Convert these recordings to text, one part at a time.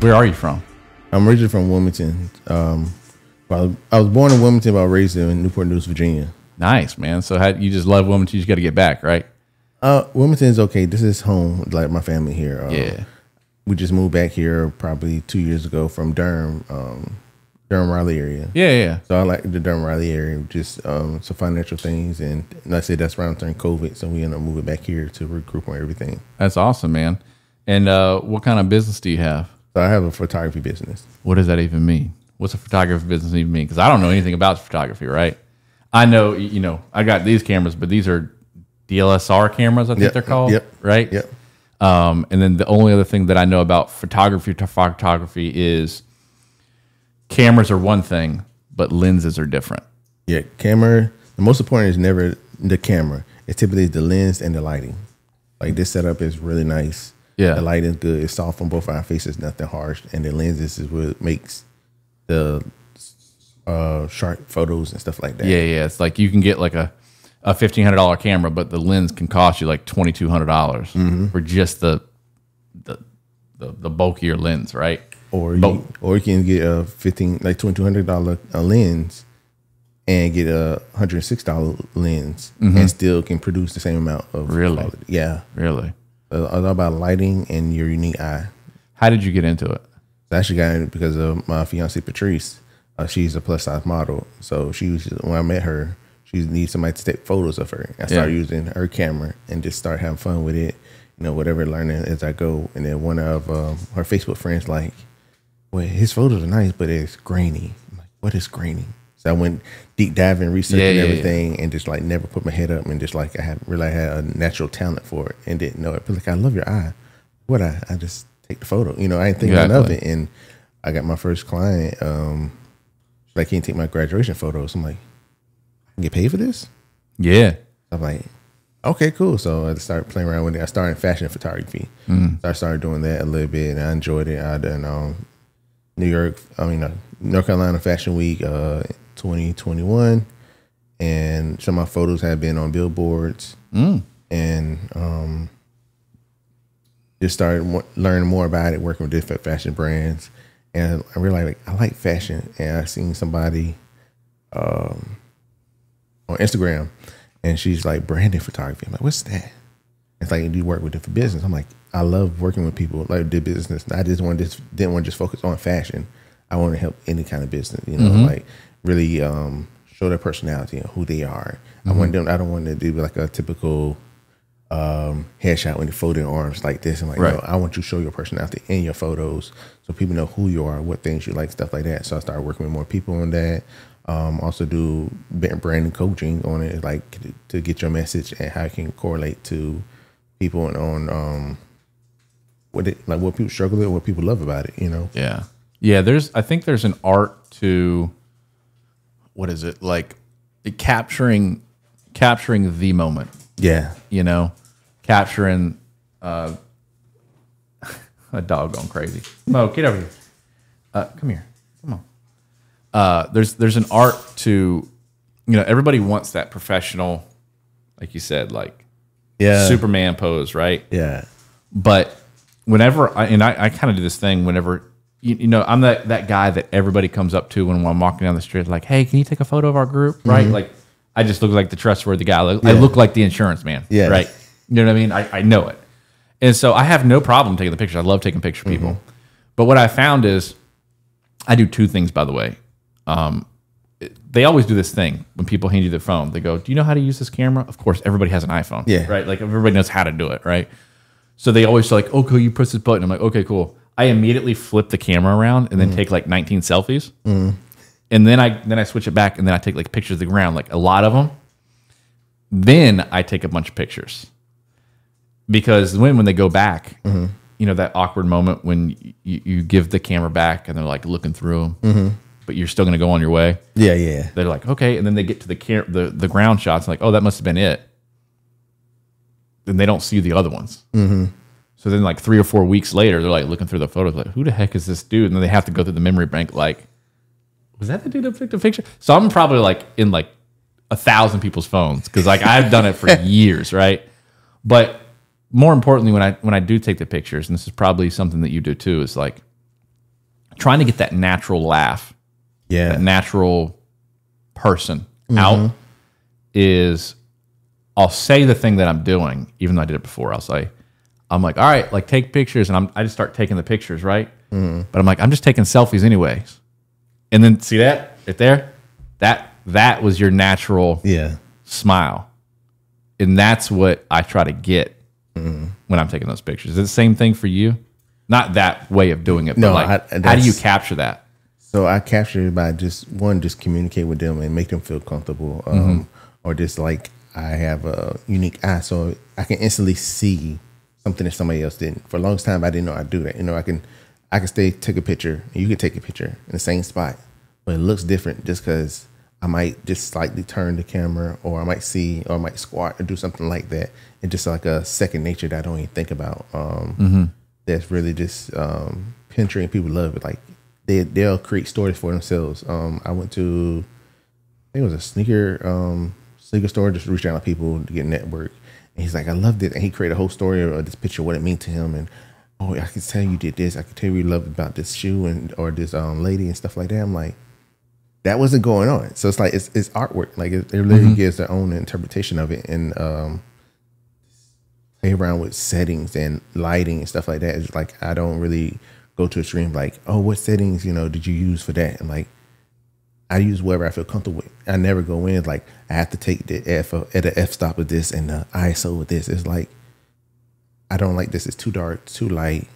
Where are you from? I'm originally from Wilmington. I was born in Wilmington, but I was raised in Newport News, Virginia. Nice, man. So you just love Wilmington. You just got to get back, right? Wilmington is okay. This is home, like my family here. Yeah. We just moved back here probably 2 years ago from Durham, Raleigh area. Yeah. So I like the Durham Raleigh area, just some financial things. And like I said, that's around during COVID. So we ended up moving back here to regroup on everything. That's awesome, man. And what kind of business do you have? So I have a photography business. What does that even mean? What's a photography business even mean? Because I don't know anything about photography, right? I know, I got these cameras, but these are DSLR cameras, I think they're called, right? Yep. And then the only other thing that I know about photography is cameras are one thing, but lenses are different. Yeah, camera. The most important is never the camera. It's typically the lens and the lighting. Like this setup is really nice. Yeah, the lighting is good. It's soft on both our faces, nothing harsh, and the lenses is what makes the sharp photos and stuff like that. Yeah. It's like you can get like a $1,500 camera, but the lens can cost you like $2,200 for just the bulkier lens, right? Or you can get a $2,200 lens and get a $106 lens and still can produce the same amount of quality. Yeah, really. It's all about lighting and your unique eye. How did you get into it? I actually got into it because of my fiance Patrice. She's a plus size model, so when I met her, she needed somebody to take photos of her. I started using her camera and just start having fun with it. Whatever, learning as I go. And then one of her Facebook friends like, well, his photos are nice, but it's grainy. I'm like, what is grainy? So I went deep diving, researching everything, and just like never put my head up and just like I had a natural talent for it and didn't know it. But like, I love your eye. I just take the photo. I didn't think none of it. And I got my first client. Like, can't take my graduation photos. I'm like, I can get paid for this? Yeah. I'm like, okay, cool. So I started playing around with it. I started fashion photography. So I started doing that a little bit, and I enjoyed it. I done North Carolina Fashion Week 2021, and some of my photos have been on billboards, and just started learning more about it, working with different fashion brands, and I realized I like fashion, and I seen somebody on Instagram, and she's like branding photography. I'm like, what's that? It's like, do you work with different business? I'm like, I love working with people like the business. I just didn't want to just focus on fashion. I want to help any kind of business, like really show their personality and who they are. I don't want to do like a typical headshot when you fold your arms like this. I'm like, no, I want you to show your personality in your photos so people know who you are, what things you like, stuff like that. So I started working with more people on that. Also do branding coaching on it, like to get your message and how it can correlate to people on what people struggle with, what people love about it, Yeah. I think there's an art to, what is it, like capturing the moment. Yeah. Capturing a dog going crazy. Mo, get over here. Come here. Come on. There's an art to, everybody wants that professional, like you said, like Superman pose, right? Yeah. But whenever I kind of do this thing whenever I'm that guy that everybody comes up to when I'm walking down the street, like, hey, can you take a photo of our group? Right? Like, I just look like the trustworthy guy. I look like the insurance man. Yeah. Right. You know what I mean? I know it. And so I have no problem taking the pictures. I love taking pictures of people. But what I found is I do two things, by the way. They always do this thing when people hand you their phone. They go, do you know how to use this camera? Of course, everybody has an iPhone. Yeah. Right? Like, everybody knows how to do it. Right? So they always like, okay, you press this button. I'm like, okay, cool. I immediately flip the camera around and then take like 19 selfies. And then I switch it back and then I take like pictures of the ground, like a lot of them. Then I take a bunch of pictures. Because when they go back, that awkward moment when you give the camera back and they're like looking through them, but you're still going to go on your way. Yeah. They're like, okay. And then they get to the ground shots like, oh, that must have been it. Then they don't see the other ones. So then like 3 or 4 weeks later, they're like looking through the photos like, who the heck is this dude? And then they have to go through the memory bank like, was that the dude that took the picture? So I'm probably like in like 1,000 people's phones because like I've done it for years, right? But more importantly, when I do take the pictures, and this is probably something that you do too, is like trying to get that natural laugh, that natural person out is, I'll say the thing that I'm doing, even though I did it before. I'm like, all right, like take pictures, and I just start taking the pictures, right? But I'm like, I'm just taking selfies anyways. And then see that right there? That was your natural smile. And that's what I try to get when I'm taking those pictures. Is it the same thing for you? Not that way of doing it, but how do you capture that? So I capture it by just communicate with them and make them feel comfortable. Or just like I have a unique eye, so I can instantly see something that somebody else didn't. For the longest time, I didn't know I'd do that. I can take a picture, and you can take a picture in the same spot, but it looks different just because I might just slightly turn the camera, or I might see, or I might squat or do something like that. It's just like a second nature that I don't even think about. That's really just penetrating. People love it. Like they'll create stories for themselves. I went to, I think it was a sneaker store, just reached out to people to get network. And he's like, I loved it. And he created a whole story of this picture, what it meant to him. And, oh, I can tell you did this. I can tell you loved about this shoe or this lady and stuff like that. I'm like, that wasn't going on. So it's like, it's artwork. Like it literally gives their own interpretation of it. And play around with settings and lighting and stuff like that. It's like, I don't really go to a stream like, oh, what settings, did you use for that? And like, I use whatever I feel comfortable with. I never go in like I have to take the f-stop of this and the ISO with this. It's like, I don't like this. It's too dark, too light.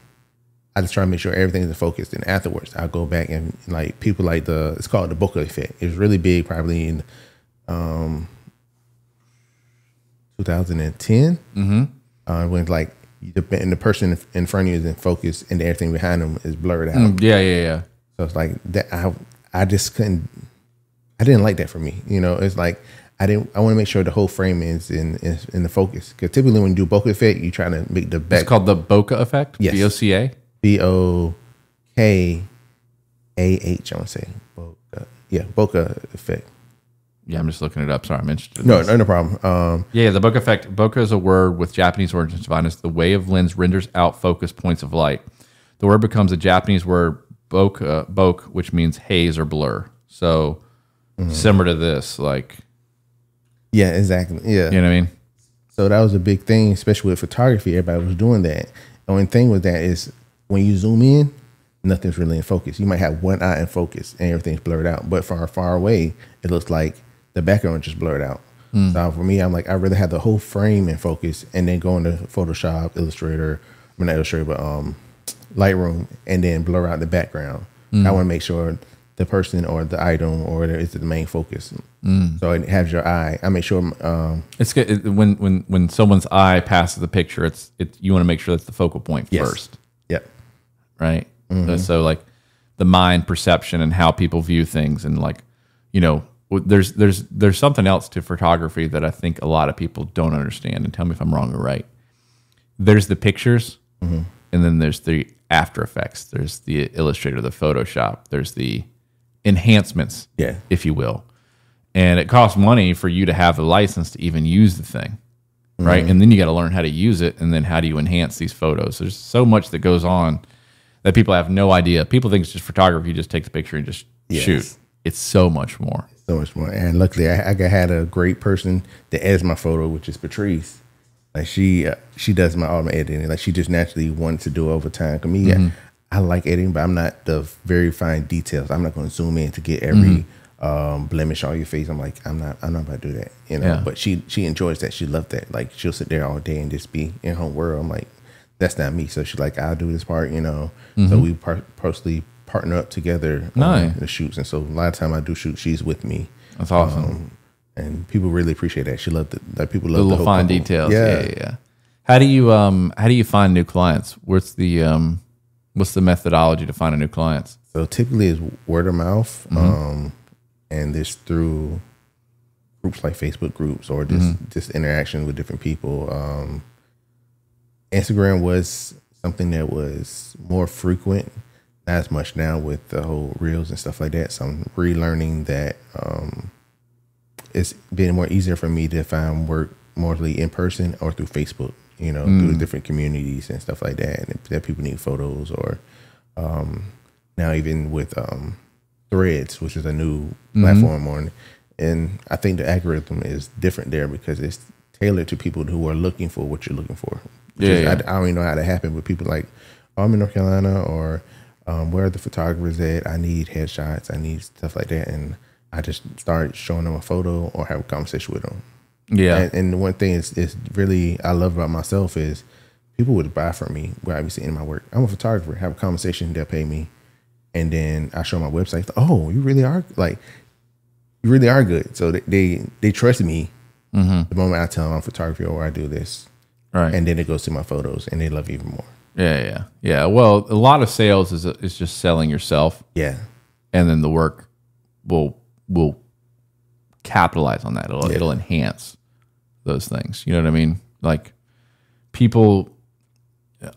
I just try to make sure everything's focused. And afterwards, I'll go back and like people like it's called the bokeh effect. It was really big probably in 2010. When like the person in front of you is in focus and everything behind them is blurred out. Yeah. So it's like that. I just couldn't. I didn't like that for me. It's like I want to make sure the whole frame is in the focus. Because typically when you do bokeh effect, you try to make the back. It's called the bokeh effect. Yes. BOCA. BOKAH. I want to say bokeh. Yeah, bokeh effect. Yeah, I'm just looking it up. Sorry, I'm interested. No problem. The bokeh effect. Bokeh is a word with Japanese origins defined as the way of lens renders out focus points of light. The word becomes a Japanese word bokeh, which means haze or blur. So similar to this, like. Yeah, exactly. Yeah. You know what I mean? So that was a big thing, especially with photography. Everybody was doing that. The only thing with that is when you zoom in, nothing's really in focus. You might have one eye in focus and everything's blurred out. But from far away, it looks like the background just blurred out. So for me, I'm like, I'd rather have the whole frame in focus and then go into Photoshop, not Illustrator, but Lightroom, and then blur out the background. I want to make sure the person or the item or is the main focus. So it has your eye. I make sure it's good when someone's eye passes the picture. You want to make sure that's the focal point first. Yep. Right. So like the mind perception and how people view things, and like there's something else to photography that I think a lot of people don't understand. And tell me if I'm wrong or right. There's the pictures, and then there's the After Effects. There's the Illustrator, the Photoshop. There's the enhancements, if you will. And it costs money for you to have a license to even use the thing, right? And then you got to learn how to use it, and then how do you enhance these photos? There's so much that goes on that people have no idea. People think it's just photography. You just take the picture and just shoot. It's so much more. So much more. And luckily, I had a great person that edits my photo, which is Patrice. Like she does all my editing. Like she just naturally wanted to do it over time. For me, I like editing, but I'm not the very fine details. I'm not going to zoom in to get every blemish on your face. I'm like, I'm not about to do that, But she enjoys that. She loved that. Like she'll sit there all day and just be in her world. I'm like, that's not me. So she's like, I'll do this part, So we personally partner up together on the shoots. And so a lot of time I do shoot, she's with me. That's awesome. And people really appreciate that. She loved it. Like people love the little fine details. Yeah. How do you find new clients? What's the methodology to find a new clients? So typically it's word of mouth, and this through groups like Facebook groups or just interaction with different people. Instagram was something that was more frequent, not as much now with the whole reels and stuff like that. So I'm relearning that. It's been more easier for me to find work mostly in person or through Facebook, through different communities and stuff like that. And that people need photos or now even with Threads, which is a new platform on, and I think the algorithm is different there because it's tailored to people who are looking for what you're looking for. I don't even know how that happened, but people like, oh, I'm in North Carolina, or where are the photographers at? I need headshots, I need stuff like that, and I just start showing them a photo or have a conversation with them. Yeah, and one thing is really I love about myself is people would buy from me where I be seeing my work. I'm a photographer, have a conversation, they'll pay me, and then I show my website. Oh, you really are good. So they trust me the moment I tell them I'm photography or I do this, right? And then it goes to my photos, and they love you even more. Yeah. Well, a lot of sales is just selling yourself. Yeah, and then the work will capitalize on that. It'll enhance those things. You know what I mean? Like people,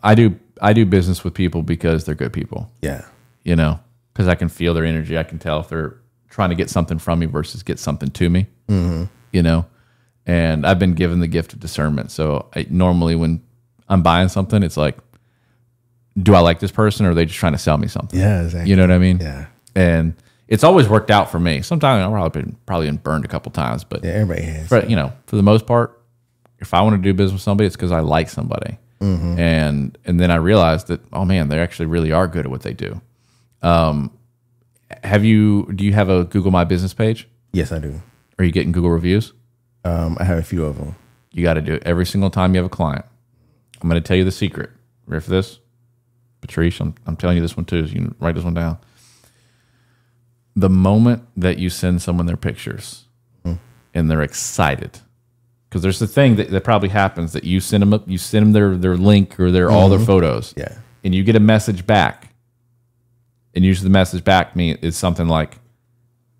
I do business with people because they're good people. Yeah. You know, because I can feel their energy. I can tell if they're trying to get something from me versus get something to me. Mm-hmm. You know, and I've been given the gift of discernment. So normally when I'm buying something, it's like, do I like this person, or are they just trying to sell me something? Yeah, exactly. You know what I mean? Yeah. And it's always worked out for me. Sometimes I've probably been burned a couple times, but yeah, everybody has. But for the most part, if I want to do business with somebody, it's because I like somebody. Mm-hmm. And then I realized that, oh man, they actually really are good at what they do. Do you have a Google My Business page? Yes, I do. Are you getting Google reviews? I have a few of them. You got to do it every single time you have a client. I'm going to tell you the secret. Ready for this? Patrice, I'm telling you this one too. So you can write this one down. The moment that you send someone their pictures and they're excited, because there's the thing that probably happens that you send them their link or all their photos, and you get a message back, and usually the message back is something like,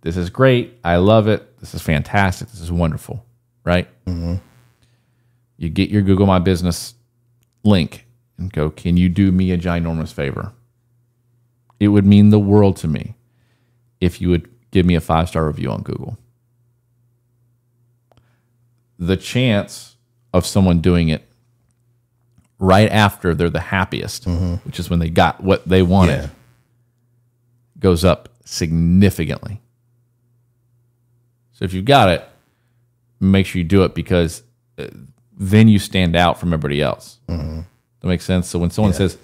"This is great, I love it, this is fantastic, this is wonderful," right? Mm-hmm. You get your Google My Business link and go, "Can you do me a ginormous favor? It would mean the world to me if you would give me a 5-star review on Google." The chance of someone doing it right after they're the happiest, which is when they got what they wanted, goes up significantly. So if you've got it, make sure you do it, because then you stand out from everybody else. Mm-hmm. That makes sense? So when someone says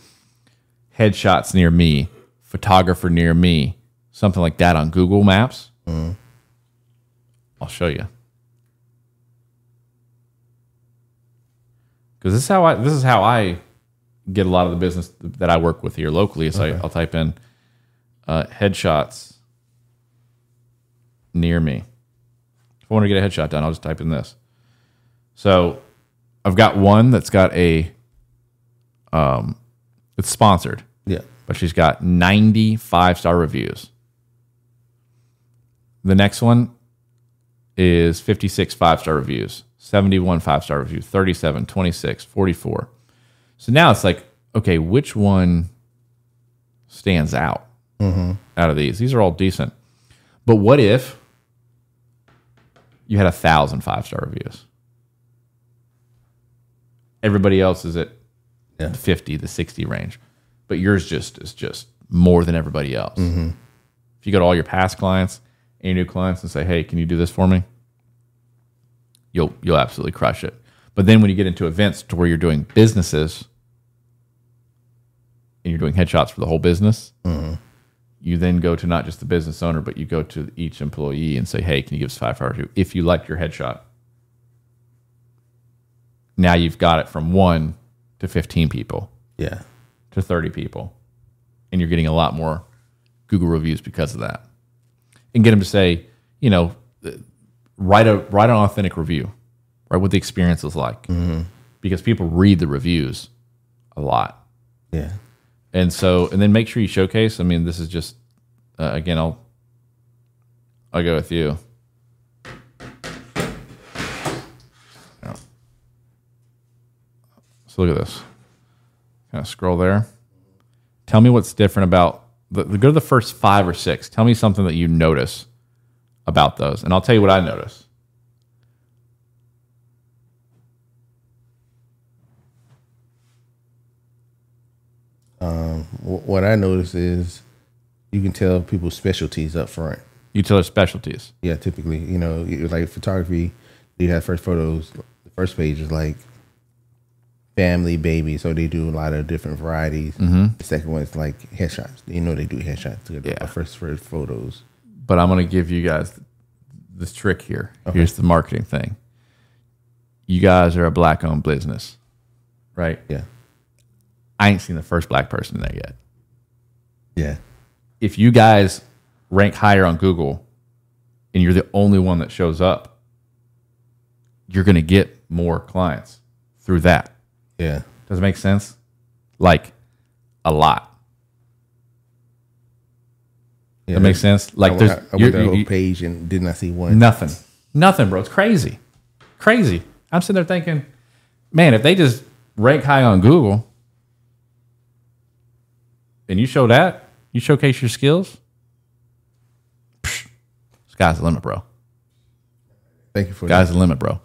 headshots near me, photographer near me, something like that on Google Maps, I'll show you. Because this is how I get a lot of the business that I work with here locally. So I'll type in headshots near me. If I want to get a headshot done, I'll just type in this. So I've got one that's got it's sponsored. Yeah. But she's got 90 5-star reviews. The next one is 56 5-star reviews, 71 5-star reviews, 37, 26, 44. So now it's like, okay, which one stands out out of these? These are all decent. But what if you had 1,000 5-star reviews? Everybody else is at the 50, the 60 range, but yours is just more than everybody else. Mm-hmm. If you go to all your past clients and your new clients and say, "Hey, can you do this for me?" You'll absolutely crush it. But then when you get into events to where you're doing businesses and you're doing headshots for the whole business, you then go to not just the business owner, but you go to each employee and say, "Hey, can you give us 5-star review if you like your headshot?" Now you've got it from 1 to 15 people. Yeah. To 30 people. And you're getting a lot more Google reviews because of that. And get them to say, write an authentic review, right? What the experience was like. Mm-hmm. Because people read the reviews a lot. Yeah. And then make sure you showcase. I mean, this is just, again, I'll go with you. So look at this. Kind of scroll there. Tell me what's different about go to the first 5 or 6. Tell me something that you notice about those, and I'll tell you what I notice. What I notice is You can tell people's specialties up front. You tell their specialties. Yeah, typically, like photography, you have first photos. The first page is like family, baby, so they do a lot of different varieties. The second one is like headshots. They do headshots. Yeah. First photos. But I'm going to give you guys this trick here. Okay. Here's the marketing thing. You guys are a black-owned business, right? Yeah. I ain't seen the first black person in there yet. Yeah. If you guys rank higher on Google and you're the only one that shows up, you're going to get more clients through that. Yeah. Does it make sense? Like a lot. Yeah, that makes sense? Like I went to the whole page and did not see one. Nothing, bro. It's crazy. Crazy. I'm sitting there thinking, man, if they just rank high on Google and you show that, you showcase your skills, sky's the limit, bro. Thank you for sky's the limit, bro.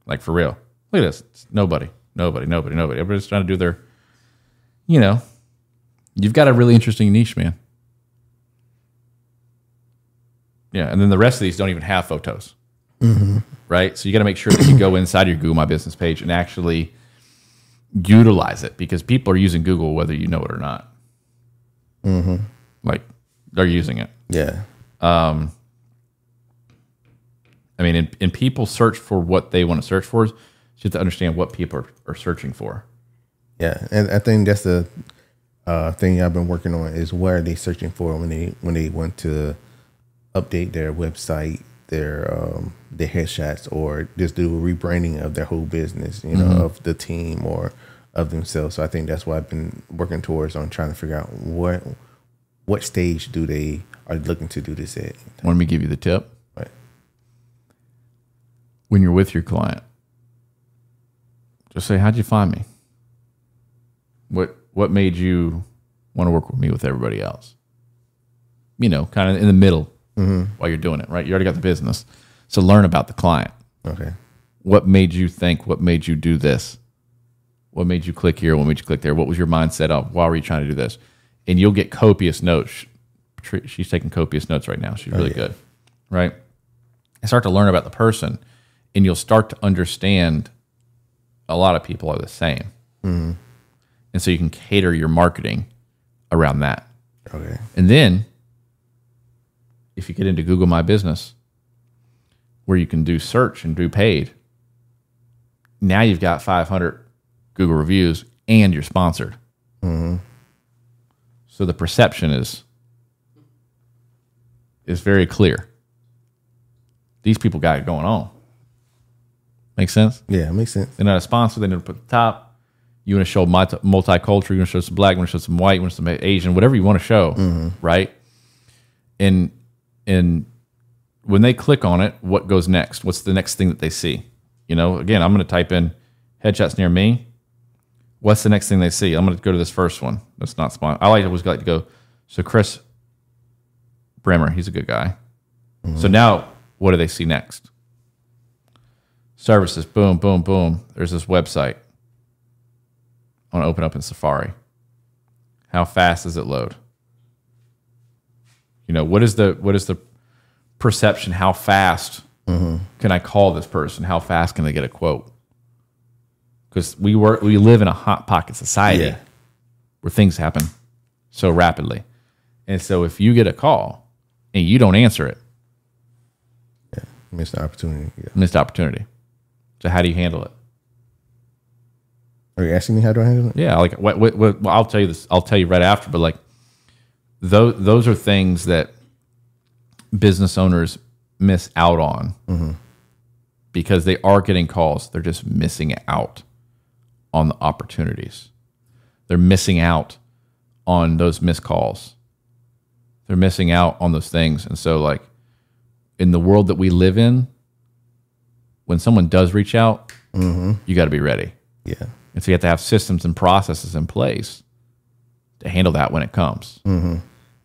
Like for real. Look at this. It's nobody. Everybody's trying to do their, you've got a really interesting niche, man. Yeah, and then the rest of these don't even have photos, right? So you got to make sure that you go inside your Google My Business page and actually utilize it, because people are using Google whether you know it or not. Like they're using it. Yeah. I mean, and people search for what they want to search for. So you have to understand what people are searching for. Yeah, and I think that's the thing I've been working on is what are they searching for when they want to update their website, their headshots, or just do a rebranding of their whole business, of the team or of themselves. So I think that's what I've been working towards on trying to figure out what stage do they are looking to do this at. Let me give you the tip. Right. When you're with your client, just say, how'd you find me? What made you want to work with me with everybody else? Kind of in the middle while you're doing it, right? You already got the business. So learn about the client. Okay. What made you think? What made you do this? What made you click here? What made you click there? What was your mindset of? Why were you trying to do this? And you'll get copious notes. She's taking copious notes right now. She's really good, right? And start to learn about the person, and you'll start to understand a lot of people are the same. And so you can cater your marketing around that. Okay. And then if you get into Google My Business, where you can do search and do paid, now you've got 500 Google reviews and you're sponsored. So the perception is very clear. These people got it going on. Make sense? Yeah, it makes sense. They're not a sponsor. They need to put the top. You want to show multicultural. You want to show some black. You want to show some white. You want to show some Asian. Whatever you want to show, right? And when they click on it, what goes next? What's the next thing that they see? Again, I'm going to type in headshots near me. What's the next thing they see? I'm going to go to this first one. That's not sponsored. I always like to go. So Chris Bremer, he's a good guy. So now, what do they see next? Services, boom, boom, boom. There's this website. I want to open up in Safari. How fast does it load? What is the perception? How fast can I call this person? How fast can they get a quote? Because we live in a hot pocket society where things happen so rapidly. And so if you get a call and you don't answer it, missed the opportunity. Yeah. Missed opportunity. So how do you handle it? Are you asking me how do I handle it? Yeah, like what I'll tell you this. I'll tell you right after. But like those are things that business owners miss out on because they are getting calls. They're just missing out on the opportunities. They're missing out on those missed calls. They're missing out on those things. And so like in the world that we live in, when someone does reach out, you got to be ready. Yeah. And so you have to have systems and processes in place to handle that when it comes.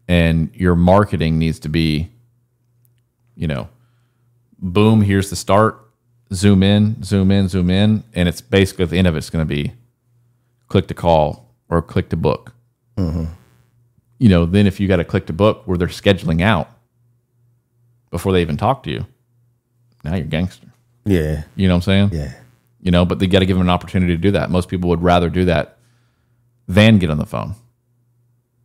And your marketing needs to be, boom, here's the start, zoom in, zoom in, zoom in. And it's basically at the end of it, it's going to be click to call or click to book. then if you got to click to book where they're scheduling out before they even talk to you, now you're gangster. Yeah. You know what I'm saying? Yeah. But they got to give them an opportunity to do that. Most people would rather do that than get on the phone.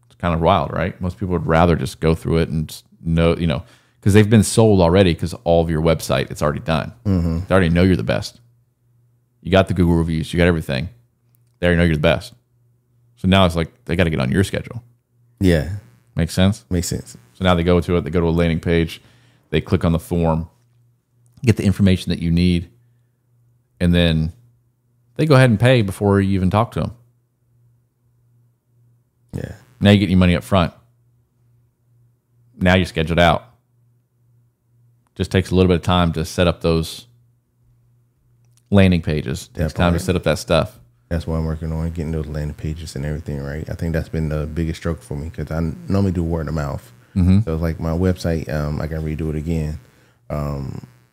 It's kind of wild, right? Most people would rather just go through it and just know, because they've been sold already because all of your website, it's already done. Mm-hmm. They already know you're the best. You got the Google reviews. You got everything. They already know you're the best. So now it's like they got to get on your schedule. Yeah. Makes sense? Makes sense. So now they go to it. They go to a landing page. They click on the form, get the information that you need, and then they go ahead and pay before you even talk to them. Yeah. Now you get your money up front. Now you're scheduled out. Just takes a little bit of time to set up those landing pages. Takes time to set up that stuff. That's what I'm working on, getting those landing pages and everything right. I think that's been the biggest struggle for me because I normally do word of mouth. Mm-hmm. So it's like my website, I can redo it again.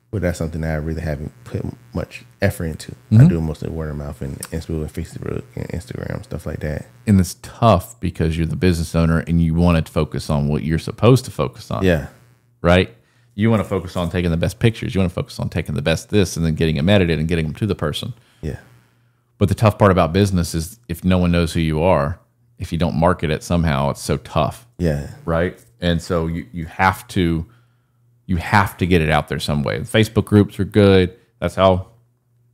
But that's something that I really haven't put much effort into. Mm-hmm. I do mostly word of mouth and Facebook and Instagram, stuff like that. And it's tough because you're the business owner and you want to focus on what you're supposed to focus on. Yeah. Right? You want to focus on taking the best pictures. You want to focus on taking the best this and then getting them edited and getting them to the person. Yeah. But the tough part about business is if no one knows who you are, if you don't market it somehow, it's so tough. Yeah. Right? And so you have to get it out there some way. Facebook groups are good. That's how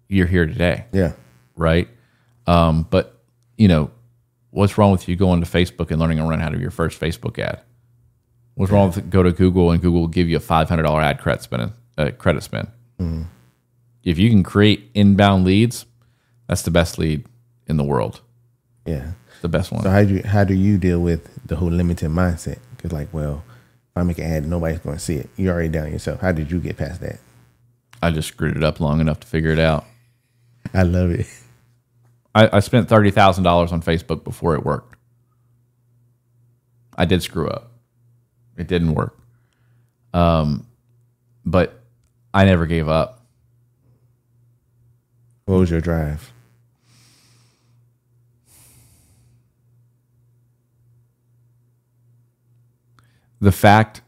you're here today. Yeah. Right? But what's wrong with you going to Facebook and learning to run how to do your first Facebook ad? What's wrong with go to Google and Google will give you a $500 ad credit spend? Mm-hmm. If you can create inbound leads, that's the best lead in the world. Yeah. The best one. So how do you deal with the whole limited mindset? Because if I make an ad, nobody's going to see it. You're already down yourself. How did you get past that? I just screwed it up long enough to figure it out. I love it. I spent $30,000 on Facebook before it worked. I did screw up. It didn't work. But I never gave up. What was your drive? The fact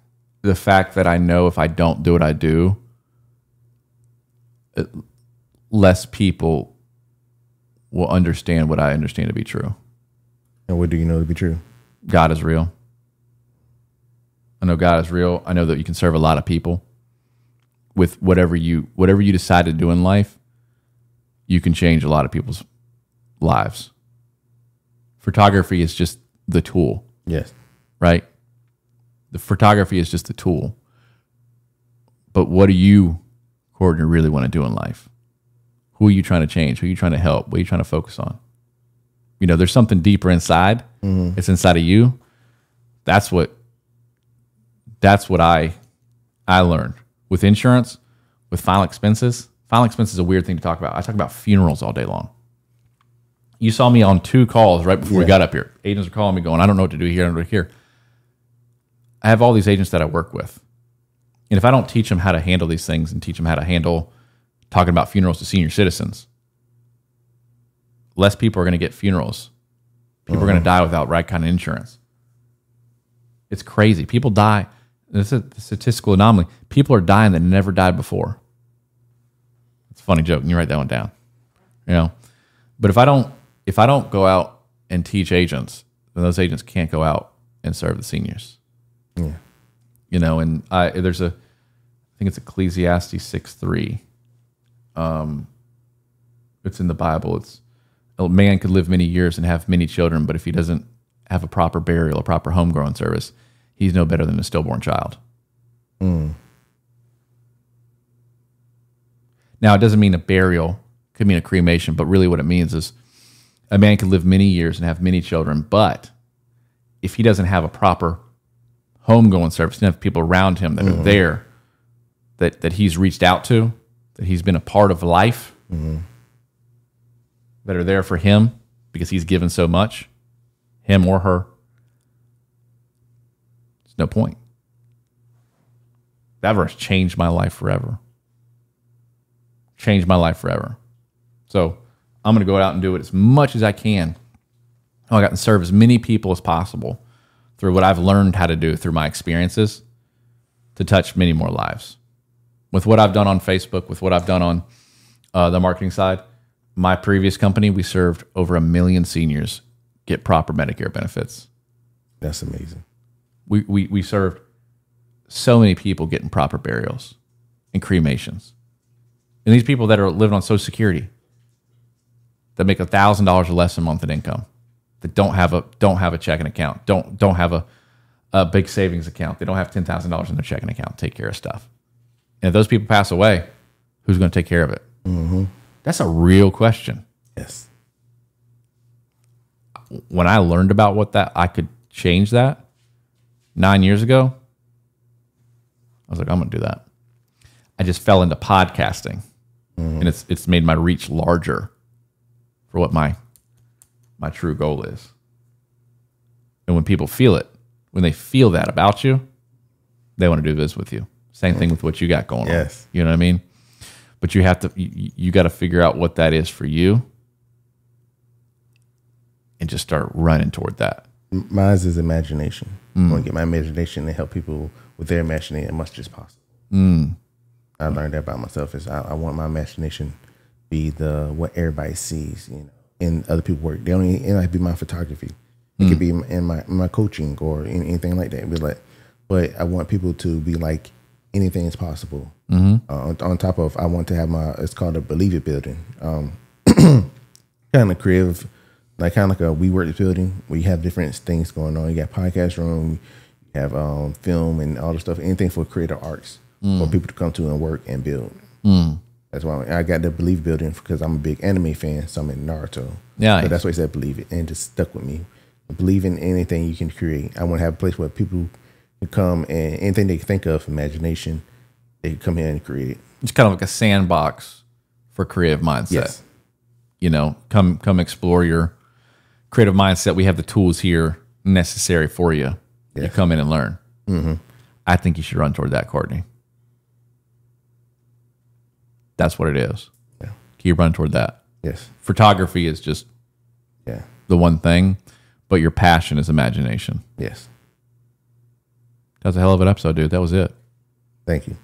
that I know if I don't do what I do, less people will understand what I understand to be true. And what do you know to be true? God is real. I know God is real. I know that you can serve a lot of people with whatever you decide to do in life. You can change a lot of people's lives. Photography is just the tool. Yes. Right? The photography is just the tool. But what do you, Courtney, really want to do in life? Who are you trying to change? Who are you trying to help? What are you trying to focus on? There's something deeper inside. Mm-hmm. It's inside of you. That's what I learned. With insurance, with final expenses. Final expenses is a weird thing to talk about. I talk about funerals all day long. You saw me on 2 calls right before we got up here. Agents are calling me going, I don't know what to do here, I don't know what to do here. I have all these agents that I work with. And if I don't teach them how to handle these things and teach them how to handle talking about funerals to senior citizens, less people are going to get funerals. People are going to die without right kind of insurance. It's crazy. People die. It's a statistical anomaly. People are dying that never died before. It's a funny joke. You write that one down. But if I don't go out and teach agents, then those agents can't go out and serve the seniors. Yeah. And I think it's Ecclesiastes 6:3. It's in the Bible. It's a man could live many years and have many children, but if he doesn't have a proper burial, a proper homegrown service, he's no better than a stillborn child. Mm. Now, it doesn't mean a burial. It could mean a cremation, but really what it means is a man could live many years and have many children, but if he doesn't have a proper homegoing service, doesn't have people around him that are there, that he's reached out to, that he's been a part of life, that are there for him because he's given so much, him or her, there's no point. That verse changed my life forever. Changed my life forever. So I'm going to go out and do it as much as I can. I got to serve as many people as possible through what I've learned how to do through my experiences to touch many more lives. With what I've done on Facebook, with what I've done on the marketing side, my previous company, we served over 1 million seniors get proper Medicare benefits. That's amazing. We served so many people getting proper burials and cremations. And these people that are living on Social Security that make $1,000 or less a month in income, that don't have a checking account, don't have a big savings account, they don't have $10,000 in their checking account to take care of stuff. And if those people pass away, who's going to take care of it? Mm-hmm. That's a real question. Yes. When I learned about what that I could change that 9 years ago, I was like, I'm going to do that. I just fell into podcasting, and it's made my reach larger for what my true goal is. And when people feel it, when they feel that about you, they want to do this with you. Same thing with what you got going on. You know what I mean? But you have to, you got to figure out what that is for you and just start running toward that. Mine is imagination. I want to get my imagination and help people with their imagination as much as possible. I learned that about myself. Is I want my imagination be what everybody sees, in other people's work. They don't even, it might be my photography. It could be in my coaching or anything like that. But I want people to be like, anything is possible. On top of, I want to have it's called a Believe It building. Kind of creative, kind of like a WeWork building where you have different things going on. You got podcast room, you have film and all the stuff, anything for creative arts for people to come to and work and build. That's why I got the Believe building, because I'm a big anime fan, so I'm in Naruto. Yeah, so that's why I said Believe It, and it just stuck with me. Believe in anything you can create. I want to have a place where people can come and anything they can think of, imagination, they can come here and create it. It's kind of like a sandbox for creative mindset. Yes. Come explore your creative mindset. We have the tools here necessary for you. Yes. You come in and learn. I think you should run toward that, Courtney. That's what it is. Yeah. Keep running toward that. Yes. Photography is just the one thing, but your passion is imagination. Yes. That was a hell of an episode, dude. That was it. Thank you.